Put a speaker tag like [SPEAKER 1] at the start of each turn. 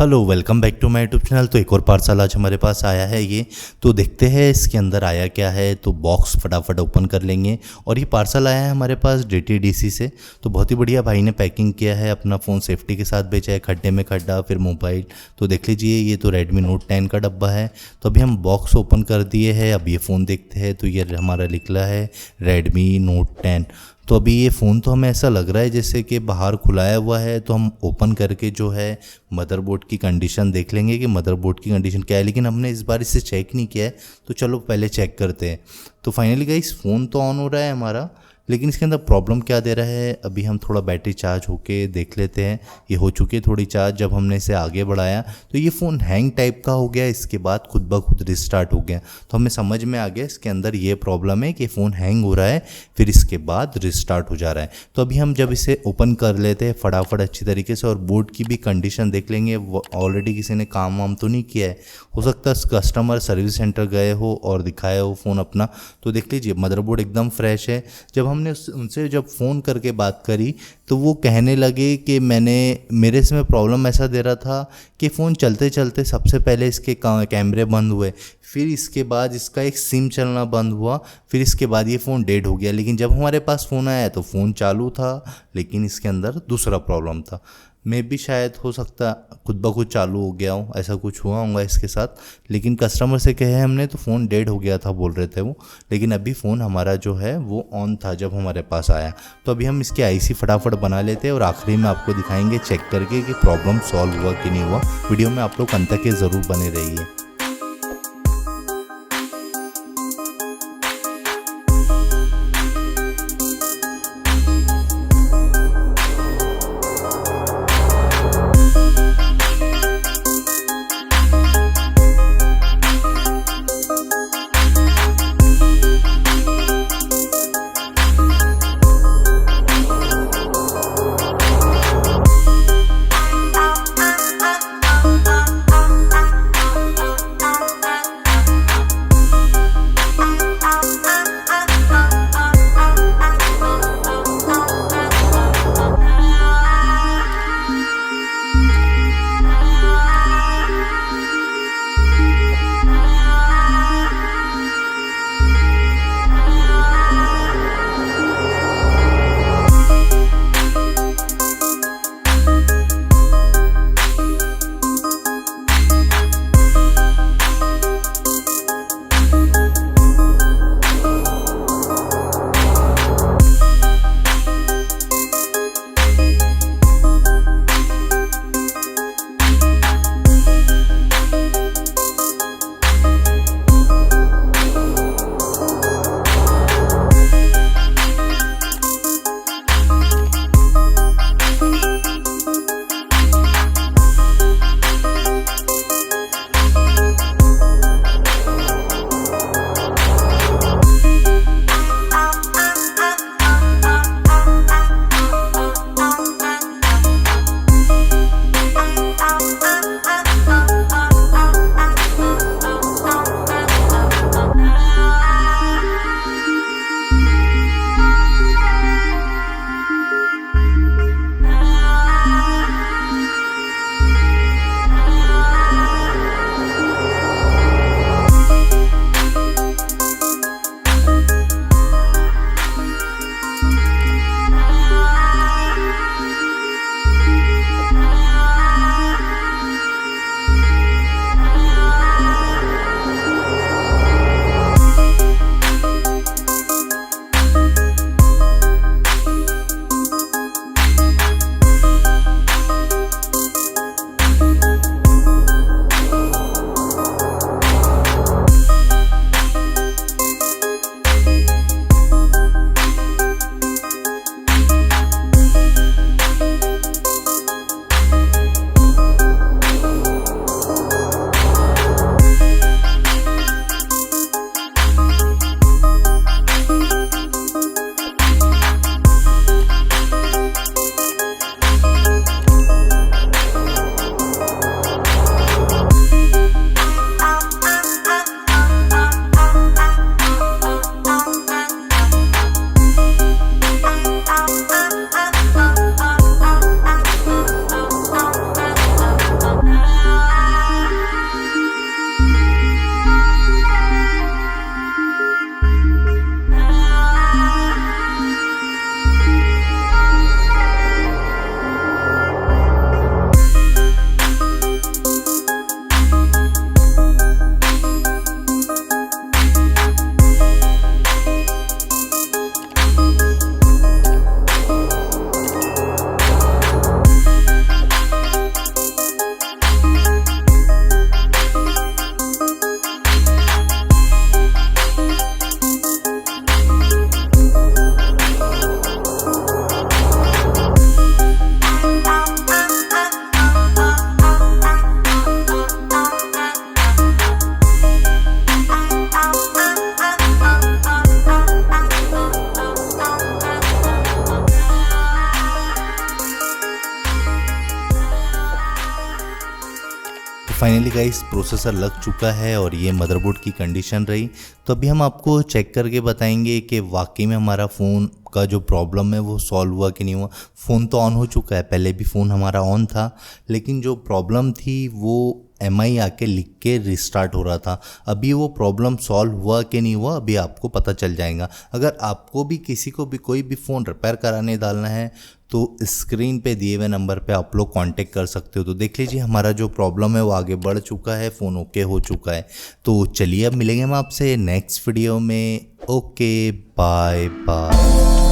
[SPEAKER 1] Hello, welcome back to my YouTube channel. तो एक और पार्सल आज हमारे पास आया है। ये तो देखते हैं इसके अंदर आया क्या है। तो बॉक्स फटाफट ओपन कर लेंगे। और ये पार्सल आया है हमारे पास DTDC से। तो बहुत ही बढ़िया भाई ने पैकिंग किया है, अपना फ़ोन सेफ्टी के साथ बेचा है। खड्डे में खड्डा, फिर मोबाइल। तो देख लीजिए, ये तो Redmi Note 10 का डब्बा है। तो अभी हम बॉक्स ओपन कर दिए है। अब ये फ़ोन देखते हैं। तो ये हमारा निकला है Redmi Note 10। तो अभी ये फ़ोन तो हमें ऐसा लग रहा है जैसे कि बाहर खुलाया हुआ है। तो हम ओपन करके जो है मदरबोर्ड की कंडीशन देख लेंगे कि मदरबोर्ड की कंडीशन क्या है। लेकिन हमने इस बार इसे चेक नहीं किया है, तो चलो पहले चेक करते हैं। तो फाइनली गाइस, फ़ोन तो ऑन हो रहा है हमारा, लेकिन इसके अंदर प्रॉब्लम क्या दे रहा है। अभी हम थोड़ा बैटरी चार्ज होके देख लेते हैं। ये हो चुकी है थोड़ी चार्ज। जब हमने इसे आगे बढ़ाया तो ये फ़ोन हैंग टाइप का हो गया। इसके बाद खुद ब खुद रिस्टार्ट हो गया। तो हमें समझ में आ गया इसके अंदर ये प्रॉब्लम है कि फ़ोन हैंग हो रहा है, फिर इसके बाद रिस्टार्ट हो जा रहा है। तो अभी हम जब इसे ओपन कर लेते हैं फटाफट अच्छी तरीके से, और बोर्ड की भी कंडीशन देख लेंगे। ऑलरेडी किसी ने काम वाम तो नहीं किया है। हो सकता है कस्टमर सर्विस सेंटर गए हो और दिखाया हो फ़ोन अपना। तो देख लीजिए, मदरबोर्ड एकदम फ्रेश है। जब हमने उनसे जब फ़ोन करके बात करी तो वो कहने लगे कि मेरे इसमें प्रॉब्लम ऐसा दे रहा था कि फ़ोन चलते चलते सबसे पहले इसके कैमरे बंद हुए, फिर इसके बाद इसका एक सिम चलना बंद हुआ, फिर इसके बाद ये फ़ोन डेड हो गया। लेकिन जब हमारे पास फ़ोन आया तो फ़ोन चालू था, लेकिन इसके अंदर दूसरा प्रॉब्लम था। मैं भी शायद हो सकता खुद ब खुद चालू हो गया हूँ, ऐसा कुछ हुआ होगा इसके साथ। लेकिन कस्टमर से कहे हमने तो फ़ोन डेड हो गया था बोल रहे थे वो। लेकिन अभी फ़ोन हमारा जो है वो ऑन था जब हमारे पास आया। तो अभी हम इसकी IC फटाफट बना लेते हैं और आखिरी में आपको दिखाएंगे चेक करके कि प्रॉब्लम सॉल्व हुआ कि नहीं हुआ। वीडियो में आप लोग अंत तक ज़रूर बने रहिए। फाइनली गाइस प्रोसेसर लग चुका है और ये मदरबोर्ड की कंडीशन रही। तो अभी हम आपको चेक करके बताएंगे कि वाकई में हमारा फ़ोन का जो प्रॉब्लम है वो सॉल्व हुआ कि नहीं हुआ। फ़ोन तो ऑन हो चुका है, पहले भी फ़ोन हमारा ऑन था, लेकिन जो प्रॉब्लम थी वो एमआई आके लिख के रिस्टार्ट हो रहा था। अभी वो प्रॉब्लम सॉल्व हुआ कि नहीं हुआ अभी आपको पता चल जाएगा। अगर आपको भी किसी को भी कोई भी फ़ोन रिपेयर कराने डालना है तो स्क्रीन पे दिए हुए नंबर पे आप लोग कांटेक्ट कर सकते हो। तो देख लीजिए हमारा जो प्रॉब्लम है वो आगे बढ़ चुका है, फ़ोन ओके हो चुका है। तो चलिए अब मिलेंगे हम आपसे नेक्स्ट वीडियो में। Okay bye bye.